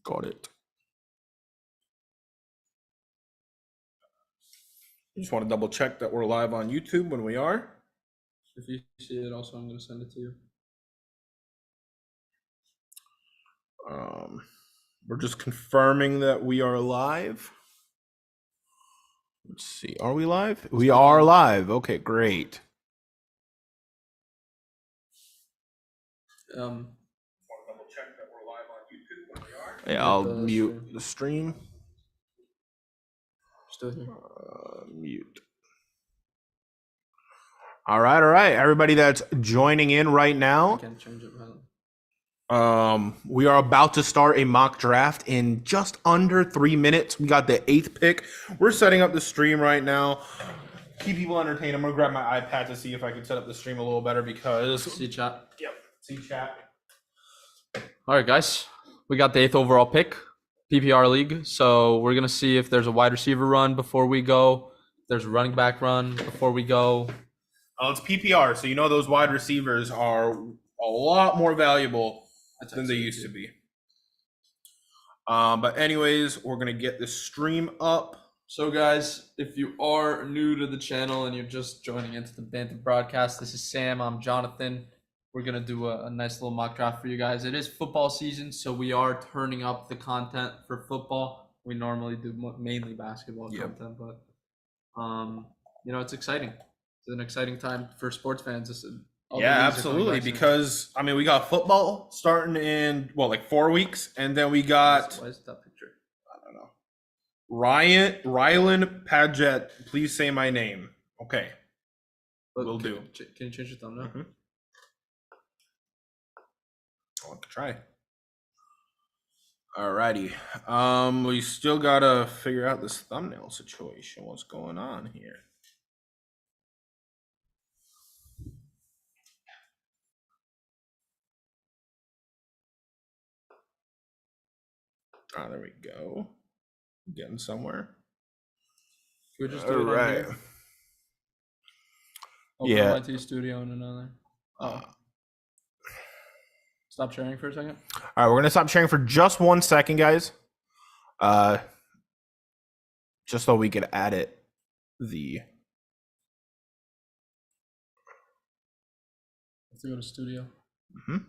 Got it. Just want to double check that we're live on YouTube when we are. If you see it also, I'm going to send it to you. We're just confirming that we are live. Let's see. Are we live? We are live. Okay, great. Want to double check that we're live on YouTube when we are? Yeah, I'll mute the stream. Still here. Mute. All right. Everybody that's joining in right now. I can't change it. We are about to start a mock draft in just under 3 minutes. We got the 8th pick. We're setting up the stream right now. Keep people entertained. I'm gonna grab my iPad to see if I can set up the stream a little better because see chat. Yep, see chat. All right, guys, we got the 8th overall pick, PPR league. So we're gonna see if there's a wide receiver run before we go. If there's a running back run before we go. It's PPR, so you know those wide receivers are a lot more valuable than they used to be. But anyways, we're gonna get this stream up. So guys, if you are new to the channel and you're just joining into the Bantam broadcast, this is Sam. I'm Jonathan. We're gonna do a nice little mock draft for you guys. It is football season, so we are turning up the content for football. We normally do mainly basketball content, but it's exciting. It's an exciting time for sports fans. Yeah, absolutely. Because we got football starting in 4 weeks, and then we got. Why is that picture? I don't know. Rylan Padgett. Please say my name. Okay. Will do. Can you change the thumbnail? Mm-hmm. I'll try. Alrighty. We still gotta figure out this thumbnail situation. What's going on here? There we go. Getting somewhere. We're just doing it on here. Open Yeah. YT Studio and another. Stop sharing for a second. All right, we're gonna stop sharing for just 1 second, guys. Just so we could add it. Have to go to studio. Mm-hmm.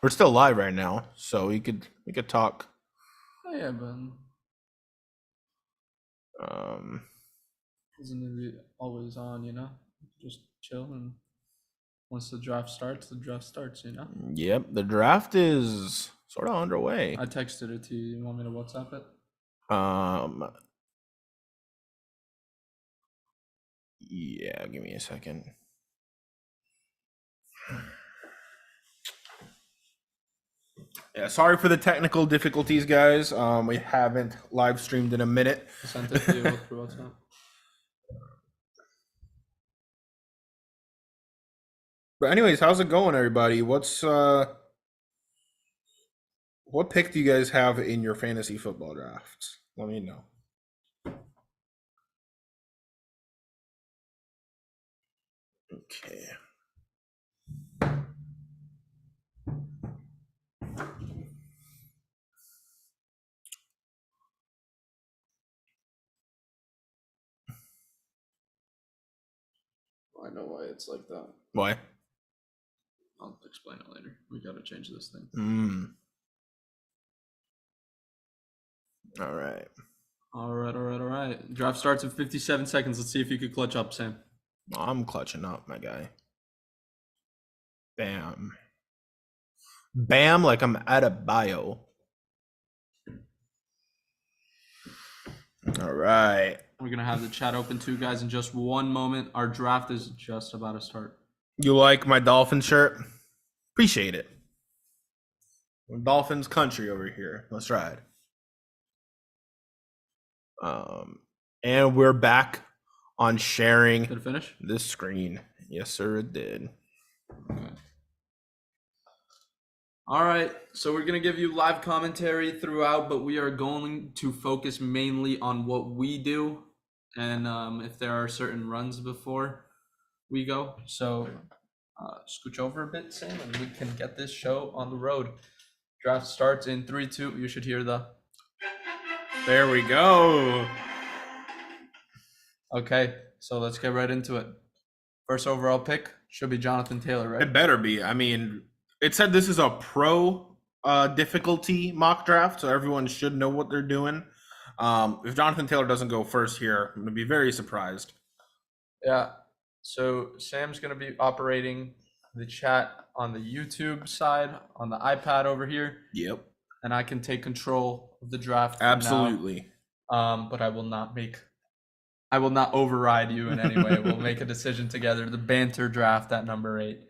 We're still live right now, so we could talk. Oh yeah, but isn't it always on? Just chill, and once the draft starts, Yep, the draft is sort of underway. I texted it to you. You want me to WhatsApp it? Yeah, give me a second. Yeah, sorry for the technical difficulties, guys. We haven't live streamed in a minute. I sent it to you through WhatsApp. But anyways, how's it going, everybody? What pick do you guys have in your fantasy football drafts? Let me know. Okay. I know why it's like that. Why? I'll explain it later. We gotta change this thing. All right. All right. Draft starts in 57 seconds. Let's see if you could clutch up, Sam. I'm clutching up, my guy. Bam. Bam, like I'm at a bio. All right. We're going to have the chat open too, guys, in just 1 moment. Our draft is just about to start. You like my Dolphin shirt? Appreciate it. Dolphins country over here. Let's ride. And we're back on sharing. Did it finish? This screen. Yes, sir, it did. Okay. All right, so we're going to give you live commentary throughout, but we are going to focus mainly on what we do and if there are certain runs before we go. So scooch over a bit, Sam, and we can get this show on the road. Draft starts in 3, 2. You should hear the. There we go. Okay, so let's get right into it. First overall pick should be Jonathan Taylor, right? It better be. I mean, it said this is a pro difficulty mock draft, so everyone should know what they're doing. If Jonathan Taylor doesn't go first here, I'm going to be very surprised. Yeah. So Sam's going to be operating the chat on the YouTube side, on the iPad over here. Yep. And I can take control of the draft. Absolutely. But I will not override you in any way. We'll make a decision together. The banter draft at number 8.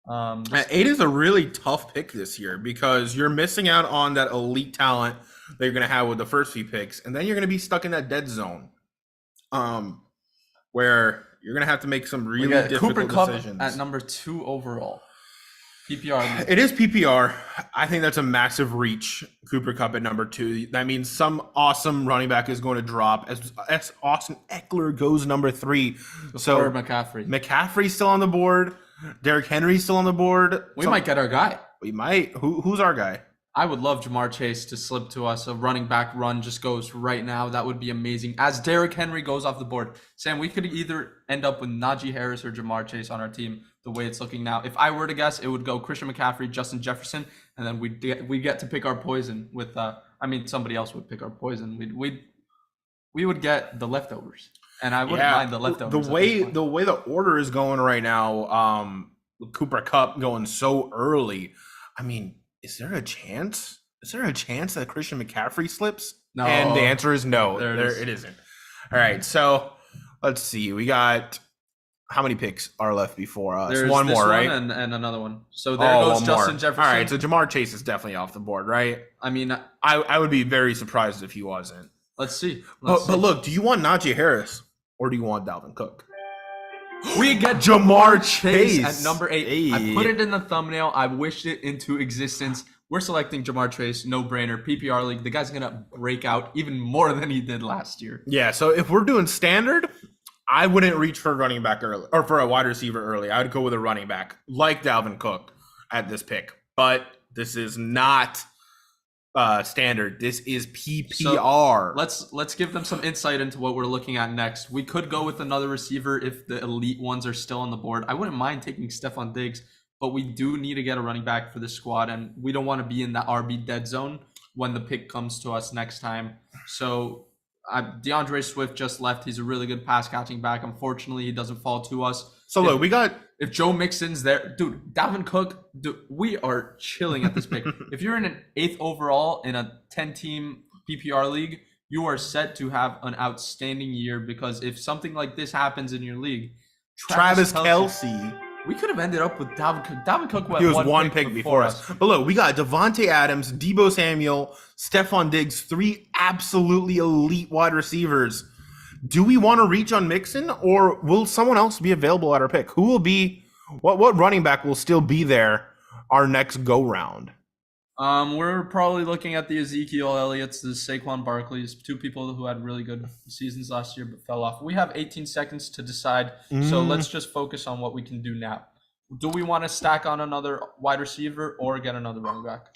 8 is a really tough pick this year because you're missing out on that elite talent that you're going to have with the first few picks, and then you're going to be stuck in that dead zone, where you're going to have to make some really difficult Cooper Kupp decisions. at number 2 overall. PPR. It is PPR. I think that's a massive reach. Cooper Kupp at number 2. That means some awesome running back is going to drop as Austin Eckler goes number 3. Before McCaffrey. McCaffrey's still on the board. Derrick Henry's still on the board. We might get our guy. We might. Who's our guy? I would love Jamar Chase to slip to us. A running back run just goes right now. That would be amazing. As Derrick Henry goes off the board, Sam, we could either end up with Najee Harris or Jamar Chase on our team the way it's looking now. If I were to guess, it would go Christian McCaffrey, Justin Jefferson, and then we get to pick our poison with somebody else would pick our poison. We would get the leftovers. And I wouldn't mind the leftovers. The way the order is going right now, with Cooper Kupp going so early, I mean, is there a chance? Is there a chance that Christian McCaffrey slips? No. And the answer is no. There it isn't. All right, so let's see. We got how many picks are left before us? There's one this more, one right? And another one. So there goes Justin Jefferson. All right, so Jamar Chase is definitely off the board, right? I mean, I would be very surprised if he wasn't. Let's see. But look, do you want Najee Harris or do you want Dalvin Cook? We get Jamar Chase at number 8. Hey. I put it in the thumbnail. I wished it into existence. We're selecting Jamar Chase, no brainer. PPR league. The guy's gonna break out even more than he did last year. Yeah. So if we're doing standard, I wouldn't reach for a running back early or for a wide receiver early. I would go with a running back like Dalvin Cook at this pick. But this is not standard. This is PPR. So let's give them some insight into what we're looking at next. We could go with another receiver if the elite ones are still on the board. I wouldn't mind taking Stephon Diggs, but we do need to get a running back for this squad, and we don't want to be in that RB dead zone when the pick comes to us next time. So DeAndre Swift just left. He's a really good pass catching back. Unfortunately, he doesn't fall to us. So look, we got if Joe Mixon's there, dude, Dalvin Cook, dude, we are chilling at this pick. If you're in an 8th overall in a 10-team PPR league, you are set to have an outstanding year because if something like this happens in your league, Travis Kelce. We could have ended up with Dalvin Cook. Dalvin Cook went he was one pick before us. But look, we got Devontae Adams, Deebo Samuel, Stephon Diggs, 3 absolutely elite wide receivers. Do we want to reach on Mixon, or will someone else be available at our pick? Who will be what running back will still be there our next go round? We're probably looking at the Ezekiel Elliott's, the Saquon Barkley's, 2 people who had really good seasons last year but fell off. We have 18 seconds to decide, so let's just focus on what we can do now. Do we want to stack on another wide receiver or get another running back?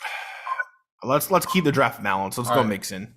Let's keep the draft balanced. Let's go Mixon.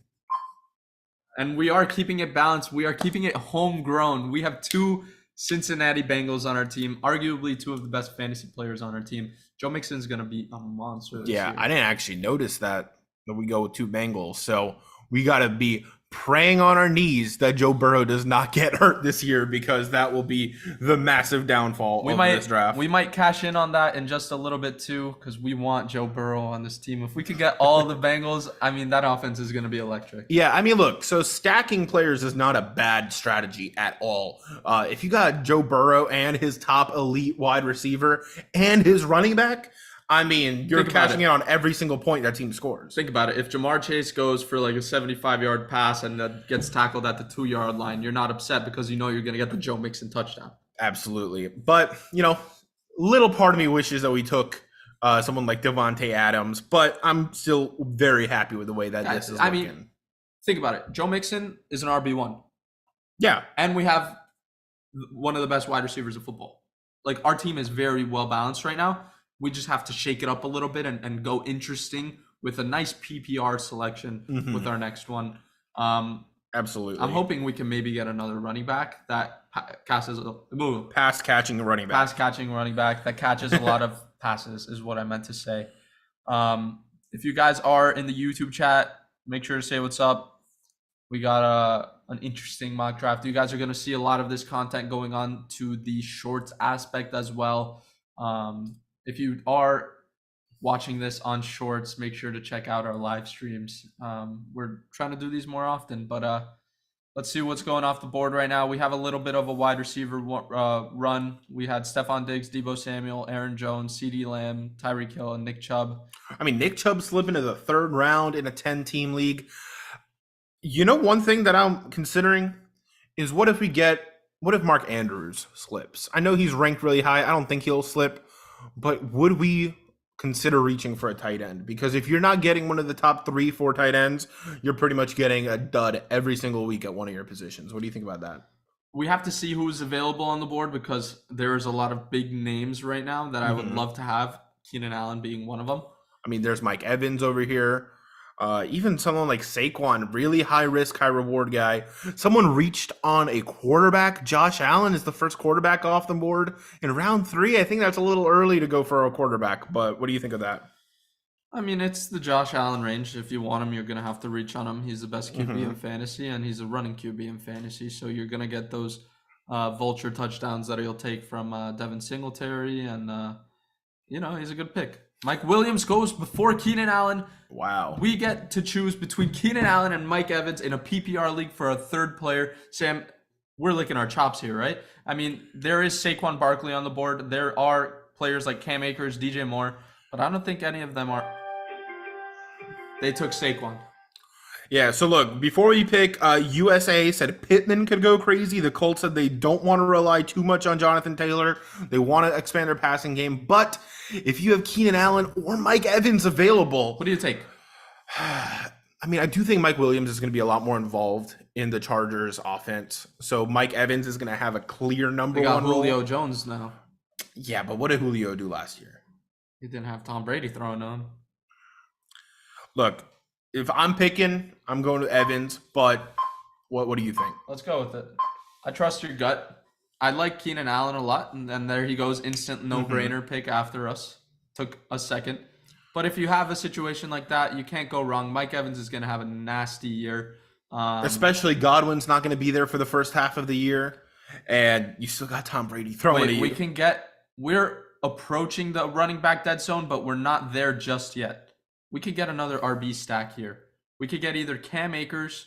And we are keeping it balanced. We are keeping it homegrown. We have 2 Cincinnati Bengals on our team, arguably 2 of the best fantasy players on our team. Joe Mixon's going to be a monster this year. I didn't actually notice that we go with 2 Bengals. So we got to be praying on our knees that Joe Burrow does not get hurt this year because that will be the massive downfall of this draft. We might cash in on that in just a little bit too because we want Joe Burrow on this team. If we could get all the Bengals, I mean, that offense is going to be electric. Yeah, I mean, look, so stacking players is not a bad strategy at all. If you got Joe Burrow and his top elite wide receiver and his running back, I mean, you're cashing in on every single point that team scores. Think about it. If Jamar Chase goes for like a 75-yard pass and that gets tackled at the 2-yard line, you're not upset because you know you're going to get the Joe Mixon touchdown. Absolutely. But, little part of me wishes that we took someone like Devontae Adams, but I'm still very happy with the way that this is looking. I mean, think about it. Joe Mixon is an RB1. Yeah. And we have one of the best wide receivers of football. Like, our team is very well balanced right now. We just have to shake it up a little bit and go interesting with a nice PPR selection with our next one. Absolutely. I'm hoping we can maybe get another running back that pass catching running back. Pass catching running back that catches a lot of passes is what I meant to say. If you guys are in the YouTube chat, make sure to say what's up. We got an interesting mock draft. You guys are going to see a lot of this content going on to the shorts aspect as well. If you are watching this on shorts, make sure to check out our live streams. We're trying to do these more often, but let's see what's going off the board right now. We have a little bit of a wide receiver run. We had Stephon Diggs, Deebo Samuel, Aaron Jones, CeeDee Lamb, Tyreek Hill, and Nick Chubb. I mean, Nick Chubb slipping to the 3rd round in a 10-team league. You know, one thing that I'm considering is what if Mark Andrews slips? I know he's ranked really high. I don't think he'll slip, but would we consider reaching for a tight end? Because if you're not getting one of the top 3-4 tight ends, you're pretty much getting a dud every single week at one of your positions. What do you think about that? We have to see who's available on the board because there's a lot of big names right now that I would love to have, Keenan Allen being one of them. I mean, there's Mike Evans over here. Even someone like Saquon, really high risk, high reward guy. Someone reached on a quarterback. Josh Allen is the first quarterback off the board in round 3. I think that's a little early to go for a quarterback, but what do you think of that? I mean, it's the Josh Allen range. If you want him, you're going to have to reach on him. He's the best QB in fantasy, and he's a running QB in fantasy, so you're going to get those vulture touchdowns that he'll take from Devin Singletary, and, he's a good pick. Mike Williams goes before Keenan Allen. Wow. We get to choose between Keenan Allen and Mike Evans in a PPR league for a 3rd player. Sam, we're licking our chops here, right? I mean, there is Saquon Barkley on the board. There are players like Cam Akers, DJ Moore, but I don't think any of them are. They took Saquon. Yeah, so look, before we pick, USA said Pittman could go crazy. The Colts said they don't want to rely too much on Jonathan Taylor. They want to expand their passing game. But if you have Keenan Allen or Mike Evans available... What do you take? I mean, I do think Mike Williams is going to be a lot more involved in the Chargers offense. So Mike Evans is going to have a clear number one role. Julio Jones now. Yeah, but what did Julio do last year? He didn't have Tom Brady throwing to him. Look, if I'm picking, I'm going to Evans, but what do you think? Let's go with it. I trust your gut. I like Keenan Allen a lot, and then there he goes, instant no-brainer pick after us. Took a second. But if you have a situation like that, you can't go wrong. Mike Evans is going to have a nasty year. Especially Godwin's not going to be there for the first half of the year, and you still got Tom Brady throwing at you. We're approaching the running back dead zone, but we're not there just yet. We could get another RB stack here. We could get either Cam Akers,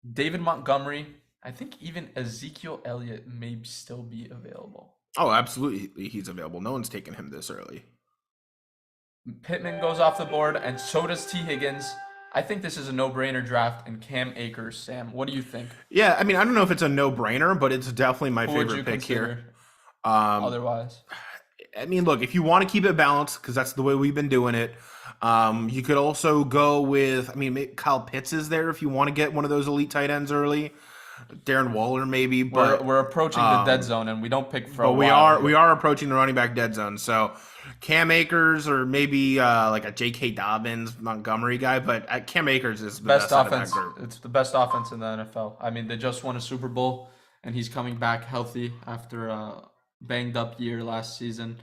David Montgomery. I think even Ezekiel Elliott may still be available. Oh, absolutely. He's available. No one's taking him this early. Pittman goes off the board, and so does T. Higgins. I think this is a no-brainer draft in Cam Akers. Sam, what do you think? Yeah, I mean, I don't know if it's a no-brainer, but it's definitely my favorite pick here. Otherwise? I mean, look, if you want to keep it balanced, because that's the way we've been doing it, you could also go with, I mean, Kyle Pitts is there if you want to get one of those elite tight ends early. Darren Waller maybe, but we're approaching the dead zone, and we don't pick for a while. We are approaching the running back dead zone. So Cam Akers or maybe like a J.K. Dobbins, Montgomery guy, but Cam Akers is the best offense. It's the best offense in the NFL. I mean, they just won a Super Bowl, and he's coming back healthy after a banged up year last season.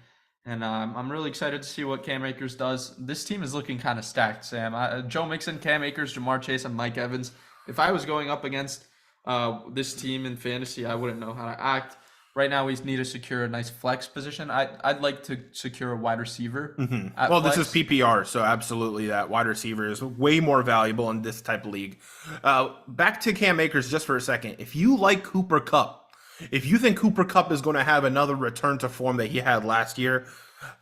And I'm really excited to see what Cam Akers does. This team is looking kind of stacked, Sam. Joe Mixon, Cam Akers, Jamar Chase, and Mike Evans. If I was going up against this team in fantasy, I wouldn't know how to act. Right now, we need to secure a nice flex position. I'd like to secure a wide receiver. Well, flex. This is PPR, so absolutely that wide receiver is way more valuable in this type of league. Back to Cam Akers just for a second. If you like Cooper Kupp, if you think Cooper Kupp is going to have another return to form that he had last year,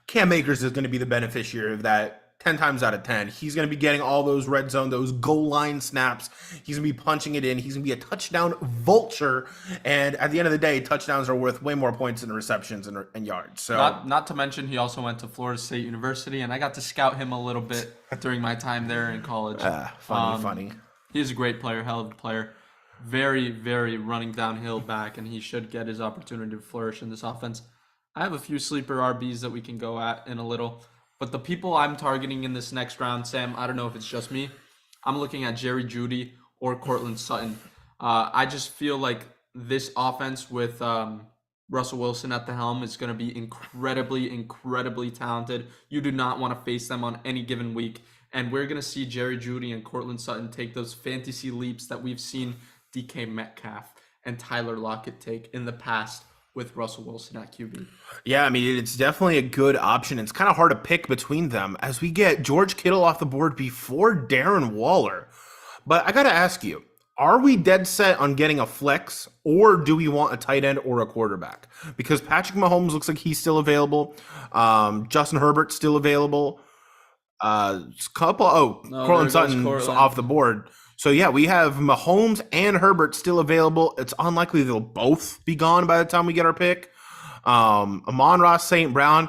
Cam Akers is going to be the beneficiary of that 10 times out of 10. He's going to be getting all those red zone, those goal line snaps. He's going to be punching it in. He's going to be a touchdown vulture. And at the end of the day, touchdowns are worth way more points than receptions and yards. So not to mention, he also went to Florida State University, and I got to scout him a little bit during my time there in college. Funny. He's a great player, hell of a player. Very, very running downhill back, and he should get his opportunity to flourish in this offense. I have a few sleeper RBs that we can go at in a little. But the people I'm targeting in this next round, Sam, I don't know if it's just me. I'm looking at Jerry Jeudy or Cortland Sutton. I just feel like this offense with Russell Wilson at the helm is going to be incredibly, incredibly talented. You do not want to face them on any given week. And we're going to see Jerry Jeudy and Cortland Sutton take those fantasy leaps that we've seen DK Metcalf and Tyler Lockett take in the past with Russell Wilson at QB. Yeah, I mean, it's definitely a good option. It's kind of hard to pick between them as we get George Kittle off the board before Darren Waller. But I got to ask you, are we dead set on getting a flex, or do we want a tight end or a quarterback? Because Patrick Mahomes looks like he's still available. Justin Herbert's still available. Cortland Sutton's off the board. So, yeah, we have Mahomes and Herbert still available. It's unlikely they'll both be gone by the time we get our pick. Amon-Ra St. Brown.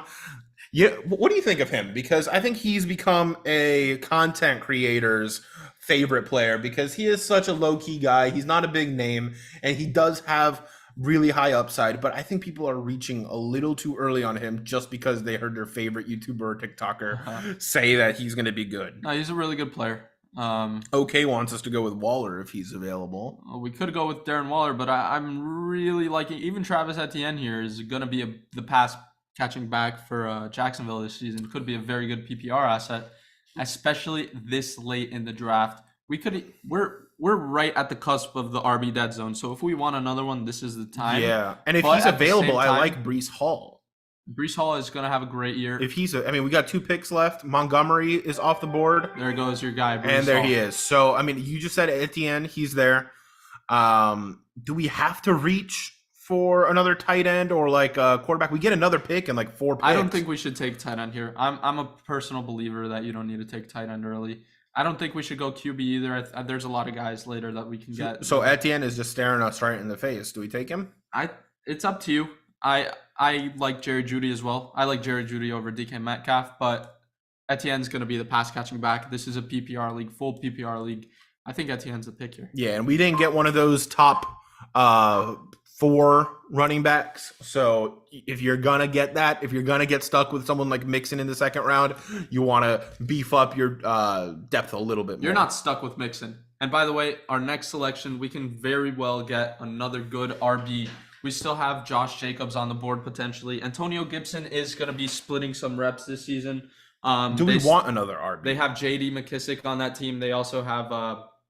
Yeah, what do you think of him? Because I think he's become a content creator's favorite player because he is such a low-key guy. He's not a big name, and he does have really high upside. But I think people are reaching a little too early on him just because they heard their favorite YouTuber or TikToker say that he's going to be good. No, he's a really good player. OK wants us to go with Waller if he's available. We could go with Darren Waller, but I'm really liking even Travis Etienne here is going to be the pass catching back for Jacksonville this season. Could be a very good PPR asset, especially this late in the draft. We're right at the cusp of the RB dead zone. So if we want another one, this is the time. Yeah, and if he's available, I like Breece Hall. Breece Hall is going to have a great year. If we got 2 picks left. Montgomery is off the board. There goes your guy, Breece and there Hall. He is. So, I mean, you just said Etienne. He's there. Do we have to reach for another tight end or like a quarterback? We get another pick and like 4 picks. I don't think we should take tight end here. I'm a personal believer that you don't need to take tight end early. I don't think we should go QB either. There's a lot of guys later that we can get. So Etienne is just staring us right in the face. Do we take him? It's up to you. I like Jerry Jeudy as well. I like Jerry Jeudy over DK Metcalf, but Etienne's going to be the pass catching back. This is a PPR league, full PPR league. I think Etienne's the pick here. Yeah, and we didn't get one of those top 4 running backs. So if you're going to get that, if you're going to get stuck with someone like Mixon in the second round, you want to beef up your depth a little bit more. You're not stuck with Mixon. And by the way, our next selection, we can very well get another good RB. We still have Josh Jacobs on the board potentially. Antonio Gibson is going to be splitting some reps this season. Do we want another RB? They have J.D. McKissick on that team. They also have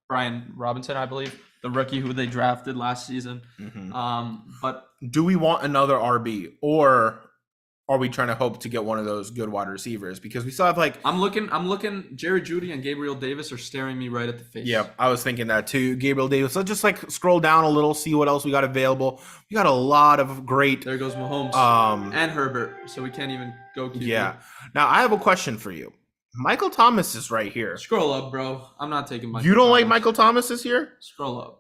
Brian Robinson, I believe, the rookie who they drafted last season. Mm-hmm. But do we want another RB, or are we trying to hope to get one of those good wide receivers? Because we still have I'm looking. Jerry Jeudy and Gabriel Davis are staring me right at the face. Yeah, I was thinking that too. Gabriel Davis. Let's just scroll down a little, see what else we got available. We got a lot of great. There goes Mahomes and Herbert. So we can't even go QB. Yeah. Now I have a question for you. Michael Thomas is right here. Scroll up, bro. I'm not taking Michael. You don't Thomas. Like Michael Thomas this year? Scroll up.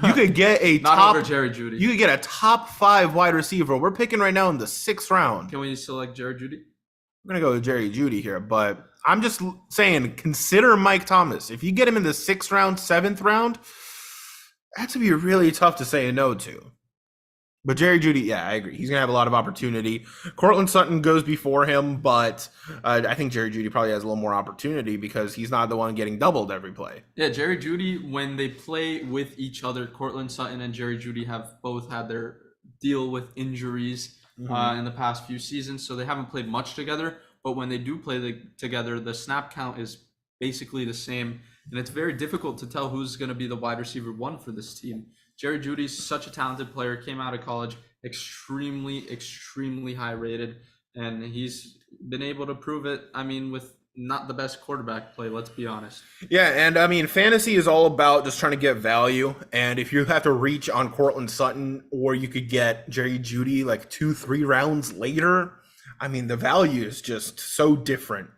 You could get a not top over Jerry Jeudy. You could get a top 5 wide receiver. We're picking right now in the 6th round. Can we select Jerry Jeudy? I'm gonna go with Jerry Jeudy here, but I'm just saying consider Mike Thomas. If you get him in the 6th round, 7th round, that's gonna be really tough to say no to. But Jerry Jeudy, yeah, I agree. He's going to have a lot of opportunity. Cortland Sutton goes before him, but I think Jerry Jeudy probably has a little more opportunity because he's not the one getting doubled every play. Yeah, Jerry Jeudy, when they play with each other, Cortland Sutton and Jerry Jeudy have both had their deal with injuries in the past few seasons, so they haven't played much together. But when they do play together, the snap count is basically the same, and it's very difficult to tell who's going to be the wide receiver 1 for this team. Jerry Jeudy's such a talented player, came out of college extremely, extremely high rated, and he's been able to prove it, with not the best quarterback play, let's be honest. Yeah, and fantasy is all about just trying to get value, and if you have to reach on Cortland Sutton, or you could get Jerry Jeudy 2-3 rounds later, the value is just so different.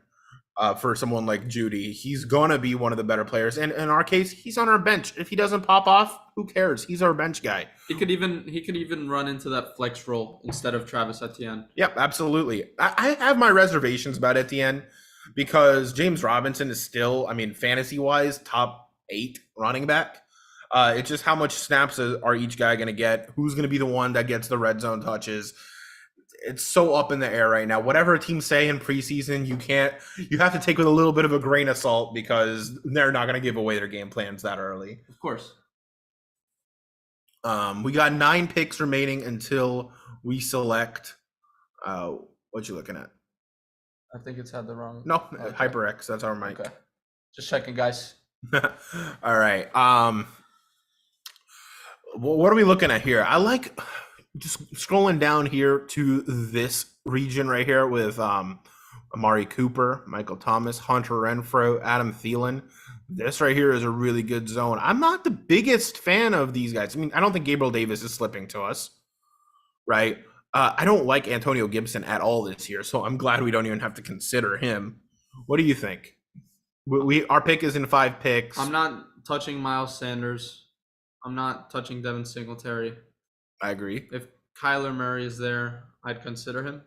For someone like Jeudy, he's gonna be one of the better players, and in our case, he's on our bench. If he doesn't pop off, who cares? He's our bench guy. He could even run into that flex role instead of Travis Etienne. Yep, absolutely. I have my reservations about Etienne because James Robinson is still, fantasy wise, top 8 running back. It's just how much snaps are each guy gonna get? Who's gonna be the one that gets the red zone touches? it's so up in the air right now. Whatever teams say in preseason, you have to take with a little bit of a grain of salt because they're not going to give away their game plans that early. Of course. We got 9 picks remaining until we select. What you looking at? I think it's had the wrong. No, okay. HyperX. That's our mic. Okay. Just checking, guys. All right. What are we looking at here? I like just scrolling down here to this region right here with Amari Cooper, Michael Thomas, Hunter Renfrow, Adam Thielen. This right here is a really good zone. I'm not the biggest fan of these guys. I mean, I don't think Gabriel Davis is slipping to us, right? I don't like Antonio Gibson at all this year, so I'm glad we don't even have to consider him. What do you think? Our pick is in 5 picks. I'm not touching Miles Sanders. I'm not touching Devin Singletary. I agree. If Kyler Murray is there, I'd consider him.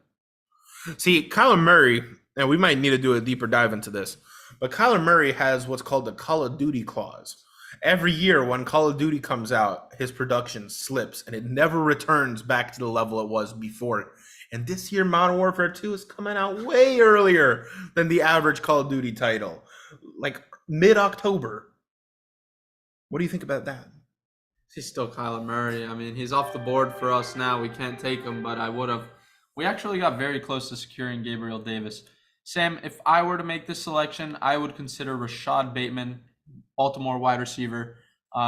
See, Kyler Murray, and we might need to do a deeper dive into this, but Kyler Murray has what's called the Call of Duty clause. Every year when Call of Duty comes out, his production slips, and it never returns back to the level it was before. And this year, Modern Warfare 2 is coming out way earlier than the average Call of Duty title, like mid-October. What do you think about that? He's still Kyler Murray. I mean, he's off the board for us now. We can't take him, but I would have. We actually got very close to securing Gabriel Davis. Sam, if I were to make this selection, I would consider Rashad Bateman, Baltimore wide receiver.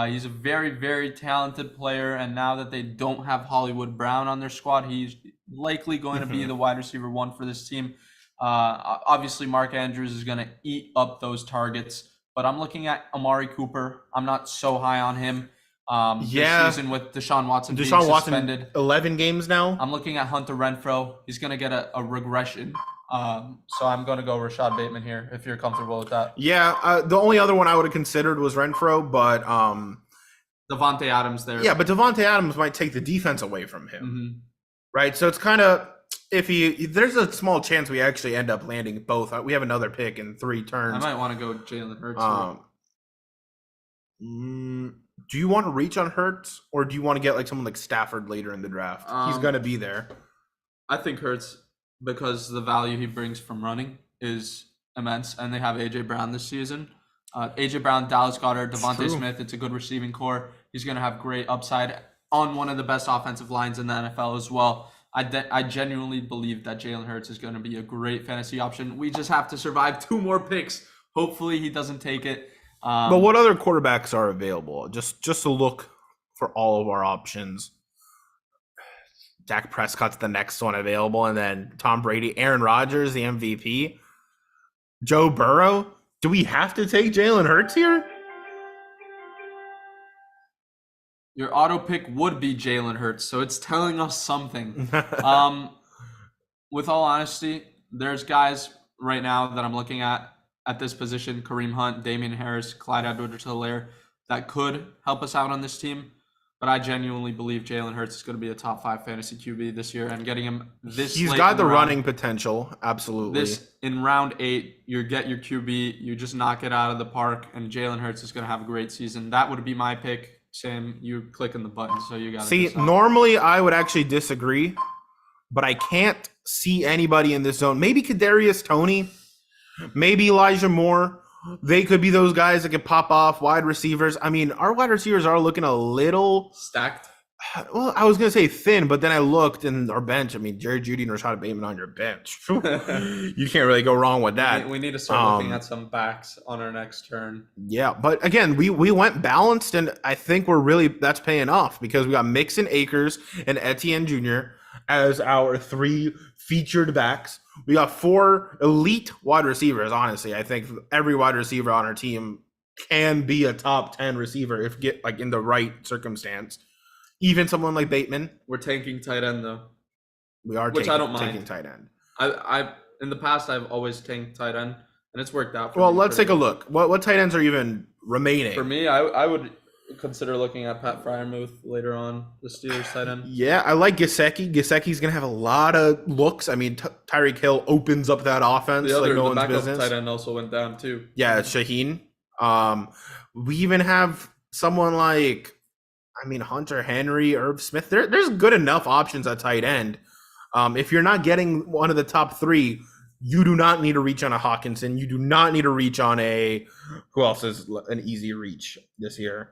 He's a very, very talented player, and now that they don't have Hollywood Brown on their squad, he's likely going to be the wide receiver 1 for this team. Obviously, Mark Andrews is going to eat up those targets, but I'm looking at Amari Cooper. I'm not so high on him. This season with Deshaun Watson being suspended. 11 games now. I'm looking at Hunter Renfrow. He's going to get a regression. So I'm going to go Rashad Bateman here, if you're comfortable with that. Yeah, the only other one I would have considered was Renfrow, but Devontae Adams there. Yeah, but Devontae Adams might take the defense away from him, mm-hmm. right? So it's kind of iffy. There's a small chance we actually end up landing both. We have another pick in 3 turns. I might want to go Jalen Hurts. Do you want to reach on Hurts, or do you want to get like someone like Stafford later in the draft? He's going to be there. I think Hurts, because the value he brings from running is immense, and they have A.J. Brown this season. A.J. Brown, Dallas Goedert, Devontae Smith, it's a good receiving core. He's going to have great upside on one of the best offensive lines in the NFL as well. I genuinely believe that Jalen Hurts is going to be a great fantasy option. We just have to survive 2 more picks. Hopefully he doesn't take it. But what other quarterbacks are available? Just to look for all of our options. Dak Prescott's the next one available, and then Tom Brady, Aaron Rodgers, the MVP, Joe Burrow. Do we have to take Jalen Hurts here? Your auto pick would be Jalen Hurts, so it's telling us something. With all honesty, there's guys right now that I'm looking at this position, Kareem Hunt, Damian Harris, Clyde Edwards-Helaire, that could help us out on this team. But I genuinely believe Jalen Hurts is going to be a top 5 fantasy QB this year, and getting him this He's late got the round, running potential, absolutely. This in round 8, you get your QB, you just knock it out of the park, and Jalen Hurts is going to have a great season. That would be my pick. Sam, you're clicking the button, so you got to see. Normally, I would actually disagree, but I can't see anybody in this zone. Maybe Kadarius Toney, maybe Elijah Moore. They could be those guys that can pop off wide receivers. I mean, our wide receivers are looking a little stacked. Well, I was going to say thin, but then I looked in our bench. I mean, Jerry Jeudy and Rashad Bateman on your bench. You can't really go wrong with that. We need to start looking at some backs on our next turn. Yeah, but again, we went balanced, and I think that's paying off because we got Mixon, Akers, and Etienne Jr. as our 3 featured backs. We got 4 elite wide receivers, honestly. I think every wide receiver on our team can be a top 10 receiver if get like in the right circumstance. Even someone like Bateman. We're tanking tight end though. We are which I don't mind. Taking tight end. I in the past I've always tanked tight end, and it's worked out for me. Well, let's take a look. What tight ends are even remaining? For me, I would consider looking at Pat Freiermuth later on, the Steelers tight end. Yeah, I like Gesicki. Gesicki's going to have a lot of looks. I mean, Tyreek Hill opens up that offense like no one's business. Tight end also went down too. Yeah, Shaheen. We even have someone like, Hunter Henry, Irv Smith. There's good enough options at tight end. If you're not getting one of the top 3, you do not need to reach on a Hawkinson. You do not need to reach on a who else is an easy reach this year?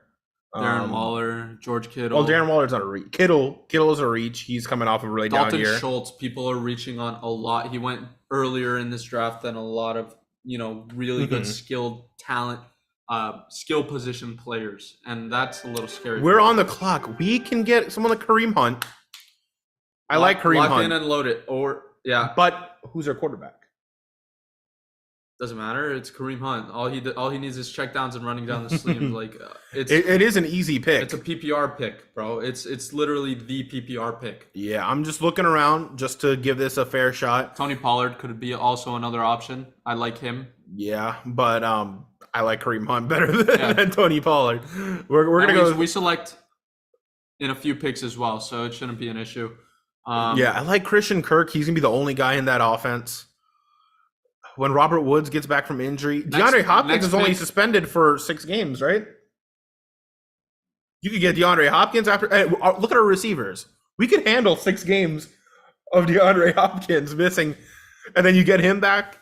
Darren Waller, George Kittle. Well, Darren Waller's not a reach. Kittle is a reach. He's coming off of a really down year. Dalton Schultz, people are reaching on a lot. He went earlier in this draft than a lot of really good skilled talent, skill position players, and that's a little scary. We're on the clock. We can get someone like Kareem Hunt. I like Kareem Hunt. Lock in and load it, But who's our quarterback? Doesn't matter. It's Kareem Hunt. All he needs is checkdowns and running down the sleeve. It is an easy pick. It's a PPR pick, bro. It's literally the PPR pick. Yeah, I'm just looking around just to give this a fair shot. Tony Pollard could be also another option. I like him. Yeah, but I like Kareem Hunt better than Tony Pollard. We're gonna go. We select in a few picks as well, so it shouldn't be an issue. I like Christian Kirk. He's gonna be the only guy in that offense. When Robert Woods gets back from injury, DeAndre Hopkins is only suspended for 6 games, right? You could get DeAndre Hopkins after. Look at our receivers. We could handle 6 games of DeAndre Hopkins missing, and then you get him back.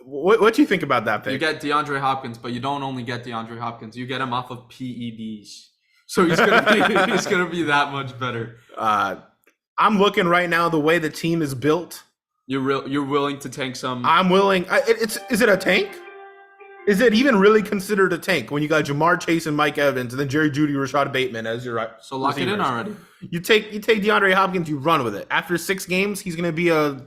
What do you think about that pick? You get DeAndre Hopkins, but you don't only get DeAndre Hopkins. You get him off of PEDs, so he's gonna be that much better. I'm looking right now the way the team is built. You're willing to tank some? I'm willing. Is it a tank? Is it even really considered a tank when you got Jamar Chase and Mike Evans and then Jerry Jeudy, Rashad Bateman as your so lock it in already? You take DeAndre Hopkins, you run with it. After 6 games, he's going to be a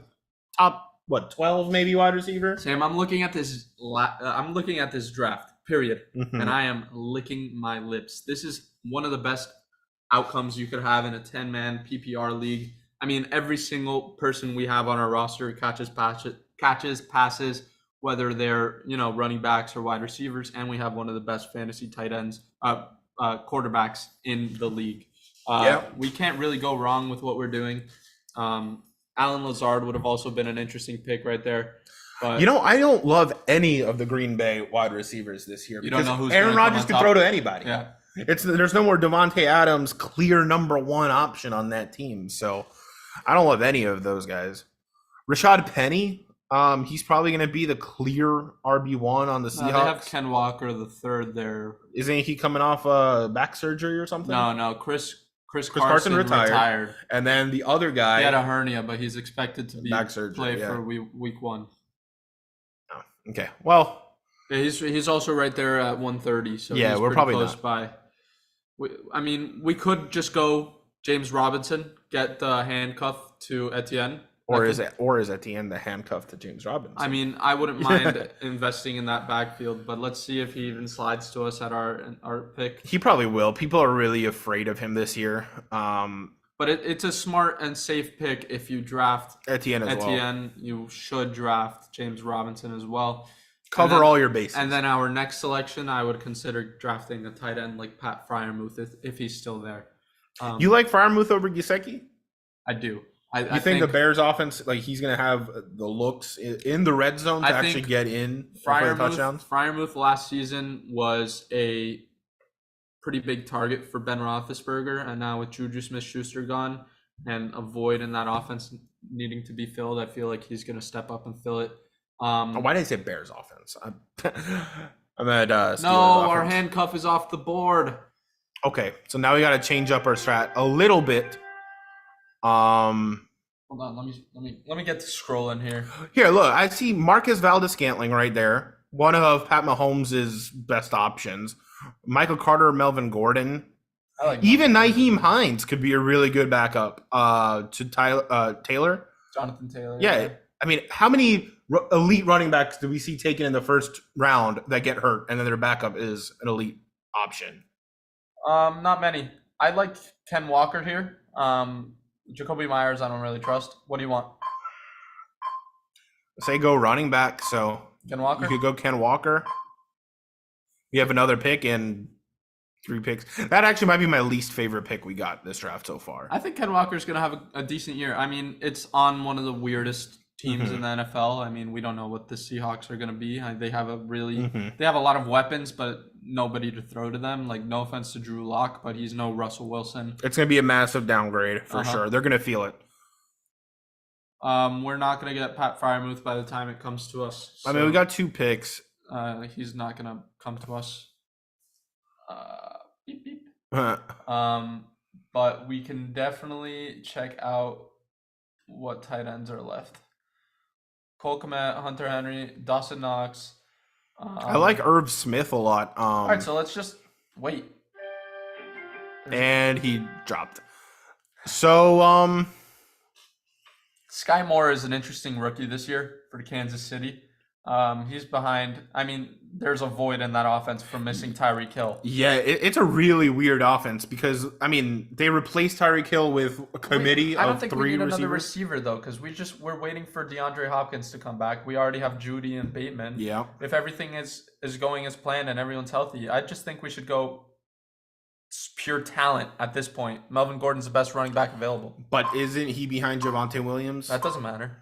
top 12 maybe wide receiver. Sam, I'm looking at this. I'm looking at this draft. Period. And I am licking my lips. This is one of the best outcomes you could have in a 10-man PPR league. I mean, every single person we have on our roster catches passes, whether they're running backs or wide receivers, and we have one of the best fantasy tight ends, quarterbacks in the league. We can't really go wrong with what we're doing. Alan Lazard would have also been an interesting pick right there. But I don't love any of the Green Bay wide receivers this year. You don't know who's Aaron Rodgers can throw to anybody. Yeah. There's no more Devontae Adams clear number 1 option on that team. So I don't love any of those guys. Rashad Penny, he's probably going to be the clear RB1 on the Seahawks. They have Ken Walker the third there. Isn't he coming off back surgery or something? No. Chris Carson retired. And then the other guy, he had a hernia, but he's expected to be back surgery, play for week 1. Oh, okay. Well, yeah, he's also right there at 130. So yeah, he's we're probably close not. by. We could just go James Robinson, get the handcuff to Etienne. Or is Etienne the handcuff to James Robinson? I mean, I wouldn't mind investing in that backfield, but let's see if he even slides to us at our pick. He probably will. People are really afraid of him this year. But it's a smart and safe pick if you draft Etienne as well. You should draft James Robinson as well. Cover all your bases. And then our next selection, I would consider drafting a tight end like Pat Freiermuth if he's still there. You like Freiermuth over Gesicki? I do. I think the Bears offense, he's going to have the looks in the red zone to actually get in for the touchdowns? Freiermuth last season was a pretty big target for Ben Roethlisberger, and now with Juju Smith-Schuster gone and a void in that offense needing to be filled, I feel like he's going to step up and fill it. Why did I say Bears offense? I'm at Steelers our offense. handcuff is off the board. Okay, so now we got to change up our strat a little bit. Hold on, let me get to scrolling here. Here, look, I see Marcus Valdes-Scantling right there. One of Pat Mahomes' best options. Michael Carter, Melvin Gordon. I like even Nyheim Hines could be a really good backup to Taylor. Jonathan Taylor. Yeah, I mean, how many elite running backs do we see taken in the first round that get hurt and then their backup is an elite option? Not many. I like Ken Walker here. Jacoby Myers, I don't really trust. What do you want? Say go running back, so Ken Walker? You could go Ken Walker. We have another pick and 3 picks. That actually might be my least favorite pick we got this draft so far. I think Ken Walker's going to have a decent year. I mean, it's on one of the weirdest teams in the NFL. I mean, we don't know what the Seahawks are going to be. They have they have a lot of weapons, but nobody to throw to them. Like, no offense to Drew Lock, but he's no Russell Wilson. It's going to be a massive downgrade for sure. They're going to feel it. We're not gonna get Pat Fryermuth by the time it comes to us. I mean, we got 2 picks. He's not gonna come to us. Beep beep. Uh, But we can definitely check out what tight ends are left. Cole Kmet, Hunter Henry, Dawson Knox. I like Irv Smith a lot. All right, so let's just wait. And he dropped. So, Skye Moore is an interesting rookie this year for Kansas City. He's behind. I mean, there's a void in that offense from missing Tyreek Hill. yeah, it's a really weird offense because, I mean, they replaced Tyreek Hill with a committee I don't of think 3 we need receivers. another receiver though, because we're waiting for DeAndre Hopkins to come back. We already have Judy and Bateman. Yeah. If everything is going as planned and everyone's healthy, I just think we should go pure talent at this point. Melvin Gordon's the best running back available. But isn't he behind Javonte Williams? That doesn't matter.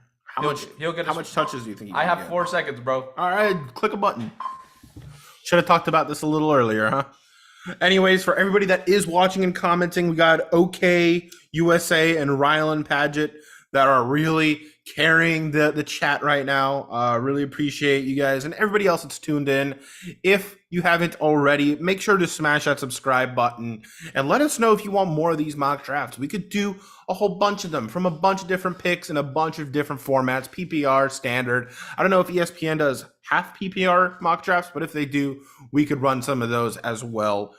He'll get how much touches do you think he I can have get? 4 seconds, bro. All right, click a button. Should have talked about this a little earlier, huh? Anyways, for everybody that is watching and commenting, we got OK USA and Rylan Paget that are really carrying the chat right now. Really appreciate you guys and everybody else that's tuned in. If you haven't already, make sure to smash that subscribe button and let us know if you want more of these mock drafts. We could do a whole bunch of them from a bunch of different picks in a bunch of different formats, PPR, standard. I don't know if ESPN does half PPR mock drafts, but if they do, we could run some of those as well.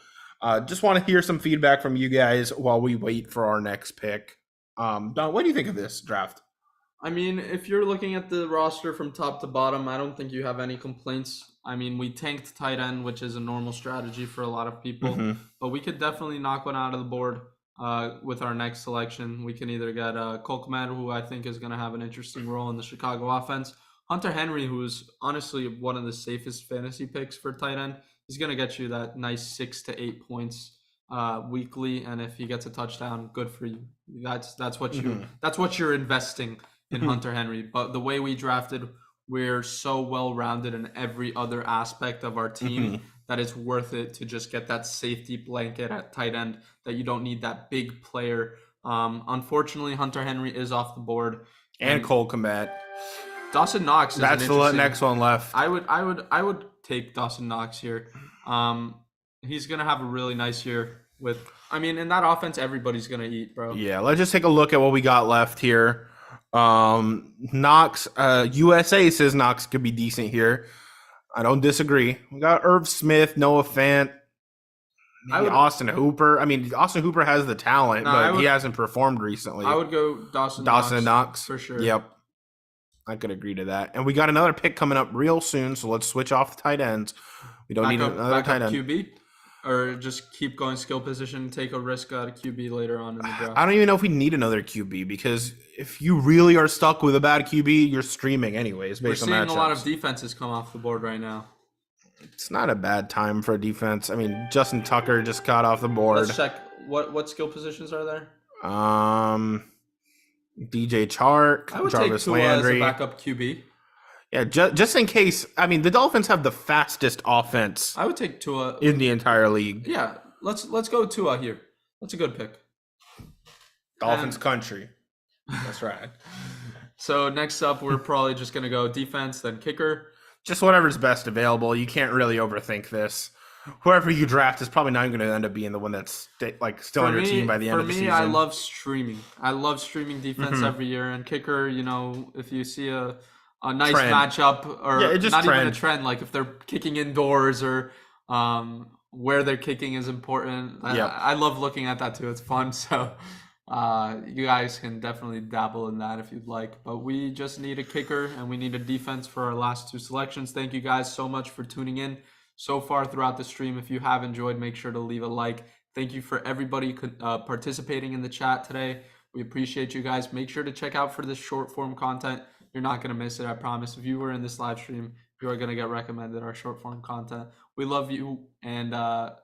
Just want to hear some feedback from you guys while we wait for our next pick. Don, what do you think of this draft? I mean, if you're looking at the roster from top to bottom, I don't think you have any complaints. I mean, we tanked tight end, which is a normal strategy for a lot of people, but we could definitely knock one out of the board with our next selection. We can either get Cole Kmet, who I think is going to have an interesting role in the Chicago offense. Hunter Henry, who's honestly one of the safest fantasy picks for tight end. He's going to get you that nice 6 to 8 points weekly, and if he gets a touchdown, good for you. That's what you're investing in Hunter Henry. But the way we drafted, we're so well-rounded in every other aspect of our team that it's worth it to just get that safety blanket at tight end, that you don't need that big player. Unfortunately, Hunter Henry is off the board. And Cole Kmet. Dawson Knox is That's the next one left. I would take Dawson Knox here. He's gonna have a really nice year in that offense, everybody's gonna eat, bro. Yeah, let's just take a look at what we got left here. Knox, USA says Knox could be decent here. I don't disagree. We got Irv Smith, Noah Fant, maybe Austin Hooper. I mean, Austin Hooper has the talent, but he hasn't performed recently. I would go Dawson Knox for sure. Yep. I could agree to that. And we got another pick coming up real soon, so let's switch off the tight ends. We don't need another tight end. QB? Or just keep going skill position, take a risk at a QB later on in the draft? I don't even know if we need another QB, because if you really are stuck with a bad QB, you're streaming anyways. We're seeing a lot of defenses come off the board right now. It's not a bad time for a defense. I mean, Justin Tucker just got off the board. Let's check. What skill positions are there? DJ Chark, I would Jarvis take Tua Landry. as a backup QB. Yeah, just in case. I mean, the Dolphins have the fastest offense I would take Tua in the entire league. Yeah, let's go Tua here. That's a good pick. Dolphins country. That's right. So next up, we're probably just gonna go defense, then kicker. Just whatever's best available. You can't really overthink this. Whoever you draft is probably not going to end up being the one that's still on your team by the end of the season. For me, I love streaming. I love streaming defense every year. And kicker, if you see a nice matchup, or not even a trend, like if they're kicking indoors or where they're kicking is important. I love looking at that too. It's fun. So you guys can definitely dabble in that if you'd like. But we just need a kicker and we need a defense for our last 2 selections. Thank you guys so much for tuning in so far throughout the stream. If you have enjoyed, make sure to leave a like. Thank you for everybody participating in the chat today. We appreciate you guys. Make sure to check out for this short form content. You're not going to miss it, I promise. If you were in this live stream, you are going to get recommended our short form content. We love you. And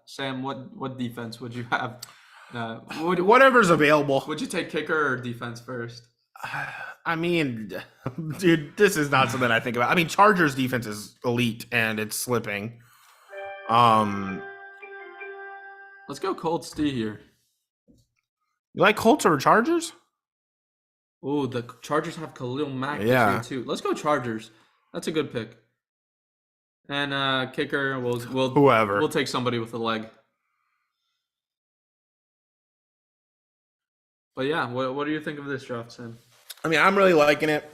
Sam, what defense would you have? Whatever's available. Would you take kicker or defense first? I mean, dude, this is not something I think about. I mean, Chargers defense is elite and it's slipping. Let's go Colts D here. You like Colts over Chargers? Oh, the Chargers have Khalil Mack this Yeah. year too. Let's go Chargers. That's a good pick. And kicker, Whoever. we'll take somebody with a leg. But yeah, what do you think of this draft, Sam? I mean, I'm really liking it.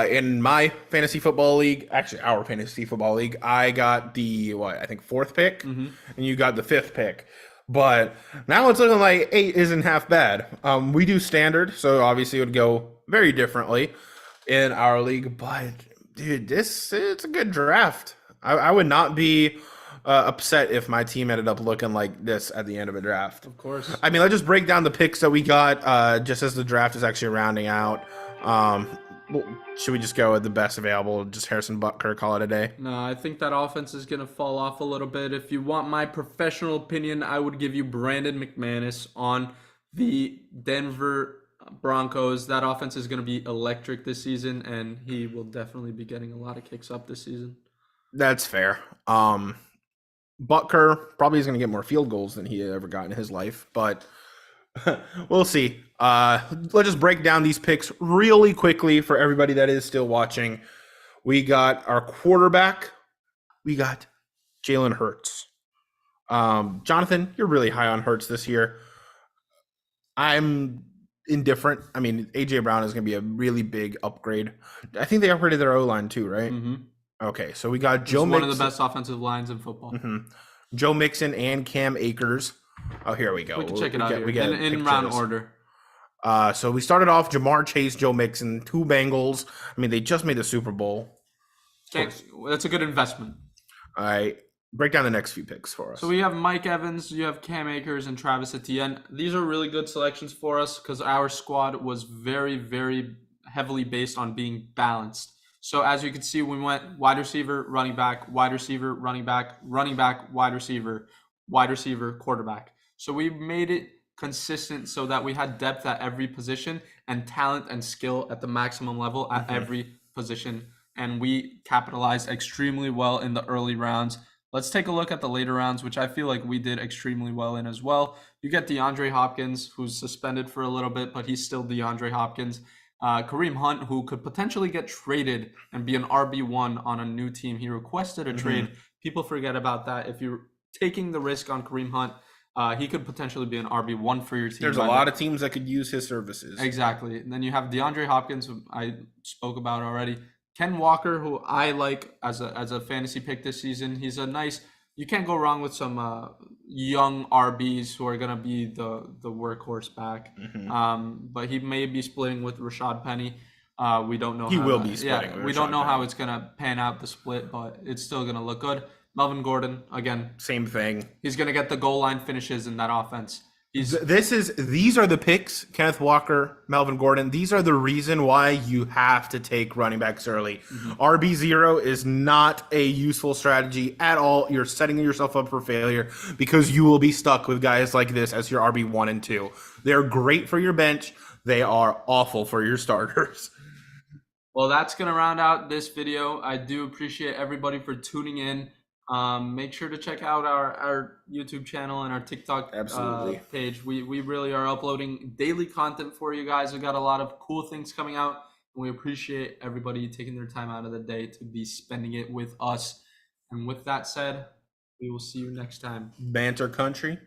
In my fantasy football league, actually our fantasy football league, I got the fourth pick, and you got the fifth pick. But now it's looking like 8 isn't half bad. We do standard, so obviously it would go very differently in our league. But dude, it's a good draft. I would not be upset if my team ended up looking like this at the end of a draft. Of course. I mean, let's just break down the picks that we got just as the draft is actually rounding out. Should we just go with the best available? Just Harrison Butker, call it a day? No, I think that offense is going to fall off a little bit. If you want my professional opinion, I would give you Brandon McManus on the Denver Broncos. That offense is going to be electric this season, and he will definitely be getting a lot of kicks up this season. That's fair. Butker probably is going to get more field goals than he ever got in his life, but we'll see. Let's just break down these picks really quickly for everybody that is still watching. We got our quarterback. We got Jalen Hurts. Jonathan, you're really high on Hurts this year. I'm indifferent. I mean, A.J. Brown is going to be a really big upgrade. I think they upgraded their O-line too, right? Mm-hmm. Okay, so we got Joe Mixon. One of the best offensive lines in football. Mm-hmm. Joe Mixon and Cam Akers. Oh, here we go. We can check it out here. We get in round order. So we started off Jamar Chase, Joe Mixon, 2 Bengals. I mean, they just made the Super Bowl. That's a good investment. All right. Break down the next few picks for us. So we have Mike Evans, you have Cam Akers, and Travis Etienne. These are really good selections for us because our squad was very, very heavily based on being balanced. So as you can see, we went wide receiver, running back, wide receiver, running back, running back, wide receiver, quarterback. So we made it consistent so that we had depth at every position and talent and skill at the maximum level at every position. And we capitalized extremely well in the early rounds. Let's take a look at the later rounds, which I feel like we did extremely well in as well. You get DeAndre Hopkins, who's suspended for a little bit, but he's still DeAndre Hopkins. Kareem Hunt, who could potentially get traded and be an RB1 on a new team. He requested a trade. People forget about that. If you're taking the risk on Kareem Hunt, he could potentially be an RB1 for your team. There's a lot of teams that could use his services. Exactly. And then you have DeAndre Hopkins, who I spoke about already. Ken Walker, who I like as a fantasy pick this season. He's a nice. You can't go wrong with some young RBs who are gonna be the workhorse back. But he may be splitting with Rashad Penny. We don't know. He will be splitting. Yeah, we don't know how it's gonna pan out the split, but it's still gonna look good. Melvin Gordon, again, same thing. He's gonna get the goal line finishes in that offense. These are the picks, Kenneth Walker, Melvin Gordon. These are the reason why you have to take running backs early. RB0 is not a useful strategy at all. You're setting yourself up for failure because you will be stuck with guys like this as your RB1 and 2. They're great for your bench. They are awful for your starters. Well, that's going to round out this video. I do appreciate everybody for tuning in. Make sure to check out our YouTube channel and our TikTok page. We really are uploading daily content for you guys. We got a lot of cool things coming out, and we appreciate everybody taking their time out of the day to be spending it with us. And with that said, we will see you next time. Banter country.